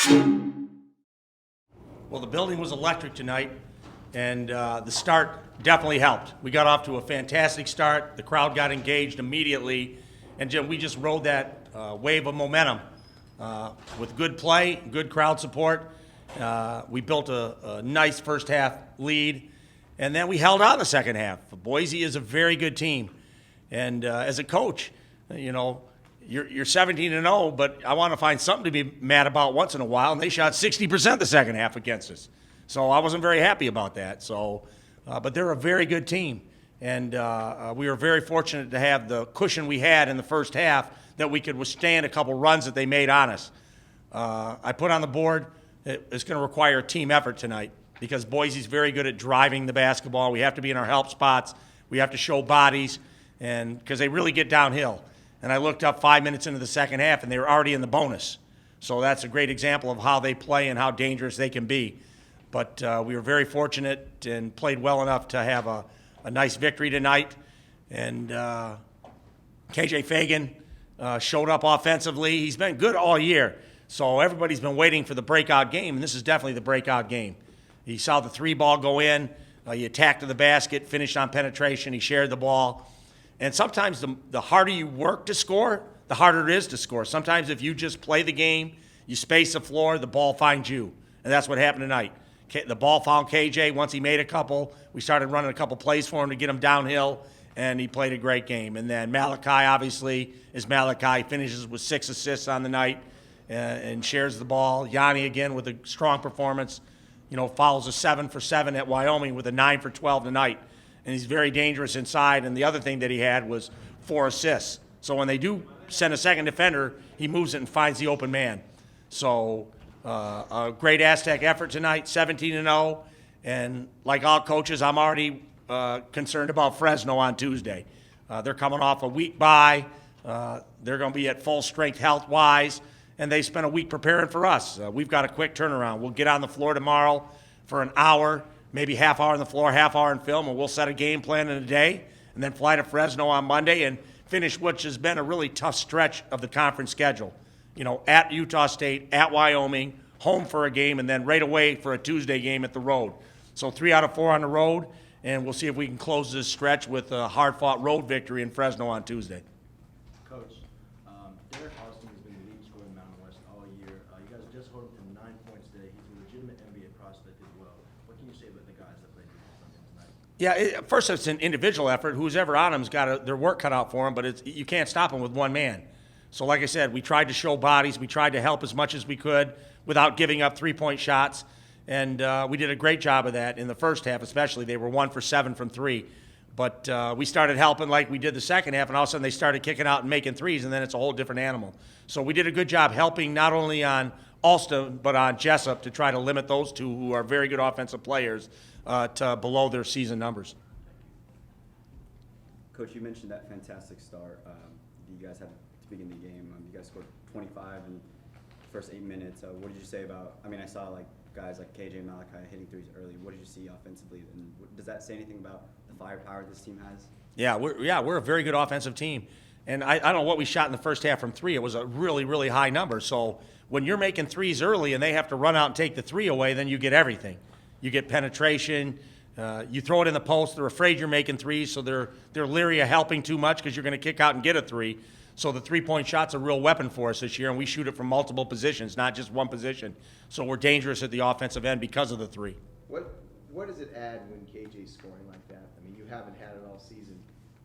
Well, the building was electric tonight, and the start definitely helped. We got off to a fantastic start. The crowd got engaged immediately, and we just rode that wave of momentum with good play, good crowd support. We built a nice first half lead, and then we held out in the second half. Boise is a very good team, and as a coach, you're 17-0, but I want to find something to be mad about once in a while, and they shot 60% the second half against us. So I wasn't very happy about that. So, but they're a very good team, and we were very fortunate to have the cushion we had in the first half that we could withstand a couple runs that they made on us. I put on the board, it's going to require a team effort tonight because Boise's very good at driving the basketball. We have to be in our help spots. We have to show bodies, and because they really get downhill. And I looked up 5 minutes into the second half, and they were already in the bonus. So that's a great example of how they play and how dangerous they can be. But we were very fortunate and played well enough to have a nice victory tonight. And KJ Fagan showed up offensively. He's been good all year. So everybody's been waiting for the breakout game, and this is definitely the breakout game. He saw the three ball go in. He attacked to the basket, finished on penetration. He shared the ball. And sometimes the harder you work to score, the harder it is to score. Sometimes if you just play the game, you space the floor, the ball finds you. And that's what happened tonight. The ball found KJ. Once he made a couple, we started running a couple plays for him to get him downhill, and he played a great game. And then Malachi, obviously, is Malachi. Finishes with 6 assists on the night and shares the ball. Yanni, again, with a strong performance. Follows a 7 for 7 at Wyoming with a 9 for 12 tonight. And he's very dangerous inside. And the other thing that he had was 4 assists. So when they do send a second defender, he moves it and finds the open man. So a great Aztec effort tonight, 17-0. And like all coaches, I'm already concerned about Fresno on Tuesday. They're coming off a week bye. They're going to be at full strength health-wise. And they spent a week preparing for us. We've got a quick turnaround. We'll get on the floor tomorrow for an hour, maybe half hour on the floor, half hour in film, and we'll set a game plan in a day, and then fly to Fresno on Monday and finish what has been a really tough stretch of the conference schedule. At Utah State, at Wyoming, home for a game, and then right away for a Tuesday game at the road. So 3 out of 4 on the road, and we'll see if we can close this stretch with a hard-fought road victory in Fresno on Tuesday. Coach, Derek Austin has been the leading scorer in the Mountain West all year. You guys just held him to 9 points today. He's a legitimate NBA prospect as well. What can you say about the guys that played defense on him tonight? Yeah, first it's an individual effort. Who's ever on him's got their work cut out for him, but you can't stop him with one man. So like I said, we tried to show bodies. We tried to help as much as we could without giving up three-point shots. And we did a great job of that in the first half especially. They were 1 for 7 from 3. But we started helping like we did the second half, and all of a sudden they started kicking out and making threes, and then it's a whole different animal. So we did a good job helping not only on Alston but on Jessup to try to limit those two who are very good offensive players to below their season numbers. Coach, you mentioned that fantastic start you guys had to begin the game. You guys scored 25 in the first 8 minutes. What did you say about, I saw guys like KJ and Malachi hitting threes early. What did you see offensively? And does that say anything about the firepower this team has? Yeah, we're a very good offensive team. And I don't know what we shot in the first half from 3. It was a really, really high number. So when you're making threes early and they have to run out and take the 3 away, then you get everything. You get penetration. You throw it in the post. They're afraid you're making threes, so they're leery of helping too much because you're going to kick out and get a 3. So the three-point shot's a real weapon for us this year, and we shoot it from multiple positions, not just one position. So we're dangerous at the offensive end because of the 3. What does it add when KJ's scoring like that? You haven't had it all season,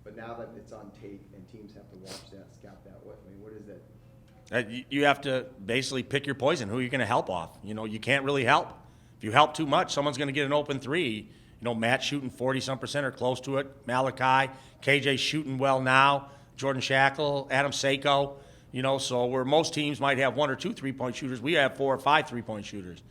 but now that it's on tape and teams have to watch that, scout that, what is that? You have to basically pick your poison. Who are you going to help off? You can't really help. If you help too much, someone's going to get an open 3. Matt's shooting 40-some% or close to it. Malachi, KJ's shooting well now. Jordan Shackle, Adam Seiko, so where most teams might have 1 or 2 3-point shooters, we have 4 or 5 3-point shooters.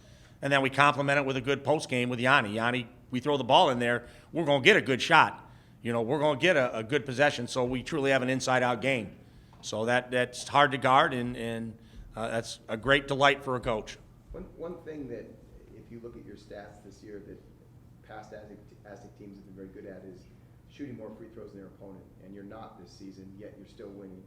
And then we complement it with a good post game with Yanni. Yanni, we throw the ball in there, we're going to get a good shot. We're going to get a good possession, so we truly have an inside-out game. So that's hard to guard, and that's a great delight for a coach. One thing that, if you look at your stats this year, that past Aztec teams have been very good at is shooting more free throws than their opponent, and you're not this season, yet you're still winning.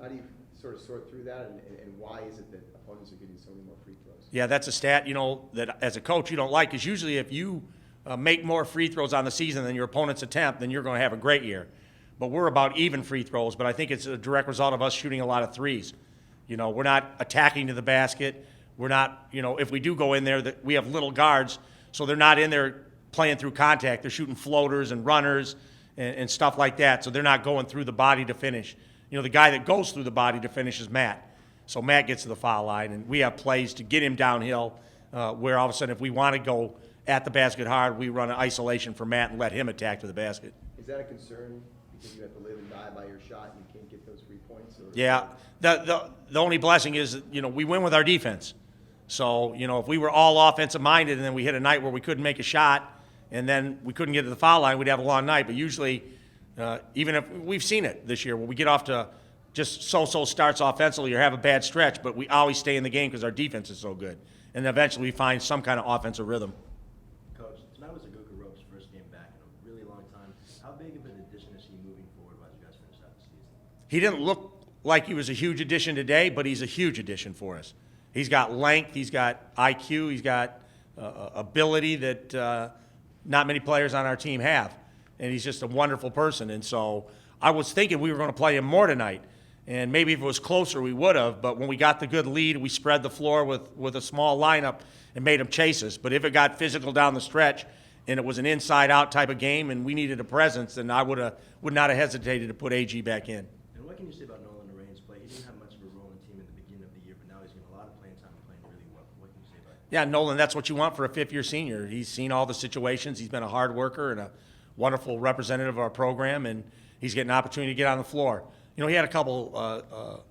How do you sort of sort through that, and why is it that opponents are getting so many more free throws? Yeah, that's a stat, that as a coach you don't like, because usually if you make more free throws on the season than your opponent's attempt, then you're going to have a great year. But we're about even free throws, but I think it's a direct result of us shooting a lot of threes. We're not attacking to the basket. We're not, if we do go in there, we have little guards, so they're not in there playing through contact. They're shooting floaters and runners and stuff like that, so they're not going through the body to finish. The guy that goes through the body to finish is Matt. So Matt gets to the foul line, and we have plays to get him downhill where all of a sudden if we want to go at the basket hard, we run an isolation for Matt and let him attack to the basket. Is that a concern because you have to live and die by your shot and you can't get those 3 points? Or Yeah. The only blessing is, we win with our defense. So, if we were all offensive minded and then we hit a night where we couldn't make a shot and then we couldn't get to the foul line, we'd have a long night. But usually, even if we've seen it this year where we get off to just so-so starts offensively or have a bad stretch, but we always stay in the game because our defense is so good. And eventually we find some kind of offensive rhythm. Coach, tonight was Aguka Rope's first game back in a really long time. How big of an addition is he moving forward as you guys finish out the season? He didn't look like he was a huge addition today, but he's a huge addition for us. He's got length, he's got IQ, he's got ability that not many players on our team have. And he's just a wonderful person. And so I was thinking we were going to play him more tonight. And maybe if it was closer, we would have. But when we got the good lead, we spread the floor with a small lineup and made him chase us. But if it got physical down the stretch and it was an inside-out type of game and we needed a presence, then I would not have hesitated to put AG back in. And what can you say about Nolan Lorraine's play? He didn't have much of a role in the team in the beginning of the year, but now he's getting a lot of playing time and playing really well. What can you say about it? Yeah, Nolan, that's what you want for a fifth-year senior. He's seen all the situations. He's been a hard worker and a wonderful representative of our program, and he's getting an opportunity to get on the floor. He had a couple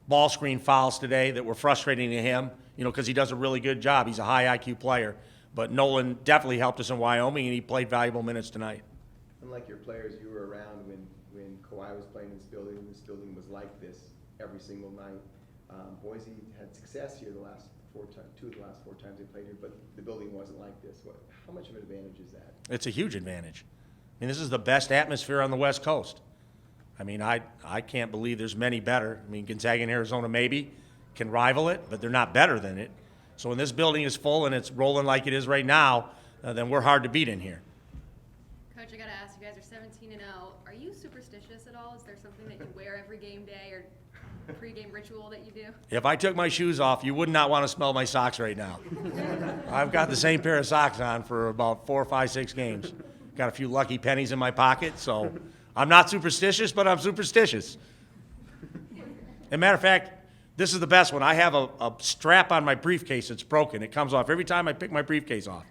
ball screen fouls today that were frustrating to him, because he does a really good job. He's a high IQ player. But Nolan definitely helped us in Wyoming, and he played valuable minutes tonight. Unlike your players, you were around when Kawhi was playing in this building, and this building was like this every single night. Boise had success here two of the last four times they played here, but the building wasn't like this. How much of an advantage is that? It's a huge advantage. This is the best atmosphere on the West Coast. I can't believe there's many better. Gonzaga and Arizona maybe can rival it, but they're not better than it. So when this building is full and it's rolling like it is right now, then we're hard to beat in here. Coach, I got to ask, you guys are 17-0. Are you superstitious at all? Is there something that you wear every game day or pregame ritual that you do? If I took my shoes off, you would not want to smell my socks right now. I've got the same pair of socks on for about 4, 5, 6 games. Got a few lucky pennies in my pocket, so I'm not superstitious, but I'm superstitious. As a matter of fact, this is the best one. I have a strap on my briefcase that's broken. It comes off every time I pick my briefcase off.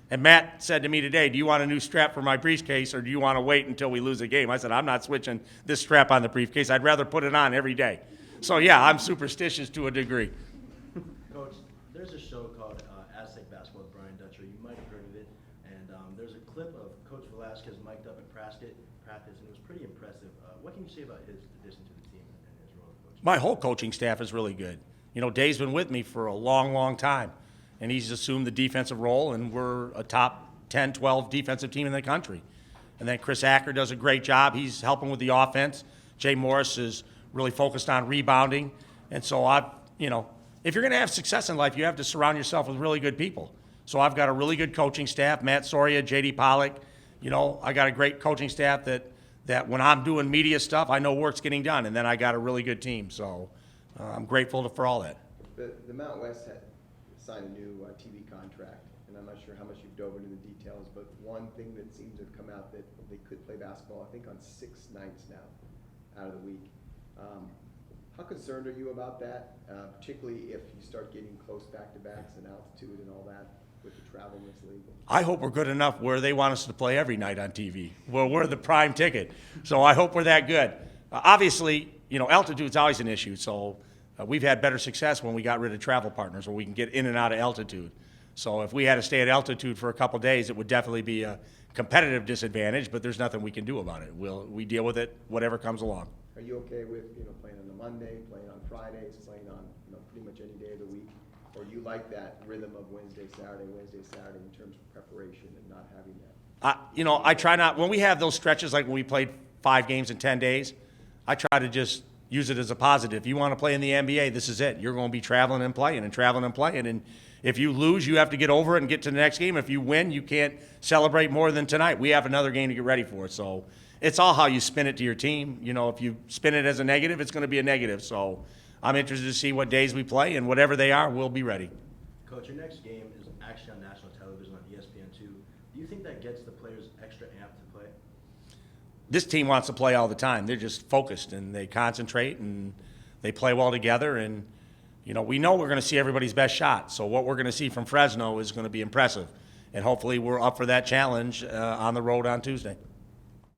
And Matt said to me today, do you want a new strap for my briefcase or do you want to wait until we lose a game? I said, I'm not switching this strap on the briefcase. I'd rather put it on every day. So, yeah, I'm superstitious to a degree. Coach, there's a show called Aztec Basketball with Brian Dutcher. You might have heard of it. And there's a clip of Coach Velasquez mic'd up at practice, and it was pretty impressive. What can you say about his addition to the team and his role as coach? My whole coaching staff is really good. Dave's been with me for a long, long time, and he's assumed the defensive role, and we're a top 10, 12 defensive team in the country. And then Chris Acker does a great job. He's helping with the offense. Jay Morris is really focused on rebounding. And so if you're going to have success in life, you have to surround yourself with really good people. So I've got a really good coaching staff, Matt Soria, J.D. Pollock. I got a great coaching staff that when I'm doing media stuff, I know work's getting done. And then I got a really good team. So I'm grateful for all that. The Mount West had signed a new TV contract, and I'm not sure how much you've dove into the details, but one thing that seems to have come out that they could play basketball, I think, on 6 nights now out of the week. How concerned are you about that, particularly if you start getting close back-to-backs and altitude and all that with the travel that's legal? I hope we're good enough where they want us to play every night on TV. Well, we're the prime ticket, so I hope we're that good. Obviously, altitude's always an issue, so we've had better success when we got rid of travel partners where we can get in and out of altitude. So if we had to stay at altitude for a couple days, it would definitely be a competitive disadvantage, but there's nothing we can do about it. We deal with it, whatever comes along. Are you okay with playing on a Monday, playing on Fridays, playing on pretty much any day of the week? Or do you like that rhythm of Wednesday, Saturday in terms of preparation and not having that? I try not, when we have those stretches like when we played 5 games in 10 days, I try to just, use it as a positive. If you want to play in the NBA, this is it. You're going to be traveling and playing and traveling and playing. And if you lose, you have to get over it and get to the next game. If you win, you can't celebrate more than tonight. We have another game to get ready for. So it's all how you spin it to your team. You know, if you spin it as a negative, it's going to be a negative. So I'm interested to see what days we play, and whatever they are, we'll be ready. Coach, your next game is actually on national television on ESPN2. Do you think that gets the players extra amped to play? This team wants to play all the time. They're just focused, and they concentrate, and they play well together. And, you know we're going to see everybody's best shot. So what we're going to see from Fresno is going to be impressive. And hopefully we're up for that challenge on the road on Tuesday.